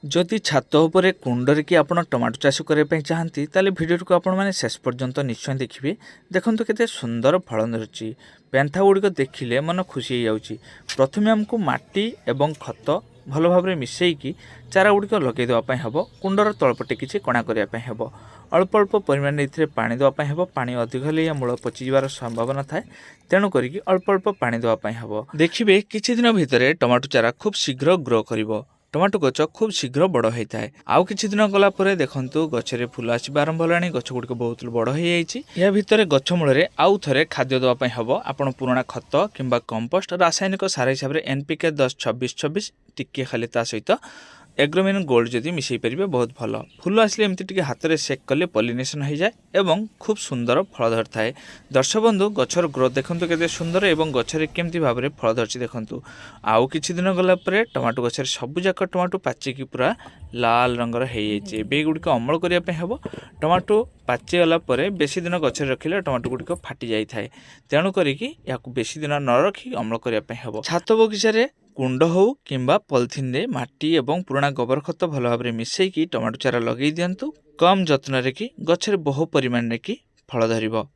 जदि छात उपरे कुंडरे कि आपण टमाटो चाष करने चाहती ताले भिडियो को आपण मैंने शेष पर्यंत निश्चय देखिए। देखो केते सुंदर फल धरुची। पेंथा गुड़िक देखिले मन खुशी हो जाउची। प्रथमे आमको माटी एवं खत भल भाव मिसईकी चारा गुड़िक लगे देवाई हम। कुंडर तलपटे किसी कणा करने हम। अल्प अल्प परिमाण में पानी देवाई हम। पानी अधिक हेले या मूल पचिजार संभावना थाए, तेणु करिकी अल्प अल्प पानी देवाई हम। देखिए किछि दिन भितर टमाटो चारा खूब शीघ्र ग्रो करिवो। टमाटो गच खूब शीघ्र बड़ होता है। आउ किछि दिन गला परे देखंतु गछरे फूल आसिबा आरंभ होलानी। गछ गुड़िक बहुत बड़ हो जाइछि। या भितर गछ मूल आउ थरे खाद्य देवा पई हबो। आपण पुराना खत किंबा कंपोस्ट रासायनिक सार हिसाब रे एनपीके 10-26-26 टिके खाली ता सहित एग्रोमिन गोल्ड जदि मिसई परिबे बहुत भल। फूल आसले एमती टिके हाथ रे सेक कले पॉलिनेशन हो जाए एवं खूब सुंदर फल धर थाए। दर्शक बंधु गछर ग्रोथ देखंतु केते सुंदर एवं गछरे केमती भाव रे फल धरछि देखंतु। आउ किछि दिन गला परे टमाटो गछर सब जाक टमाटो पाचिकी पूरा लाल रंगर हो जाइए। एबे गुड़िक अमल करने हम। टमाटो पाची गला परे बेसी दिन गछरे रखिले टमाटो गुड़िक फाटी जाई थाए। तेणु करिकी याकु बेसी दिन न रखी अमल करने हम। छात बगीचारे कुंड हो किंबा पॉलिथिन रे माटी एवं पुराना गोबर खत भल भाव मिसईकी टमाटो चारा लगे दिंतु। कम जत्न रे कि गछरे बहु परिमाण रे कि फल धरिबो।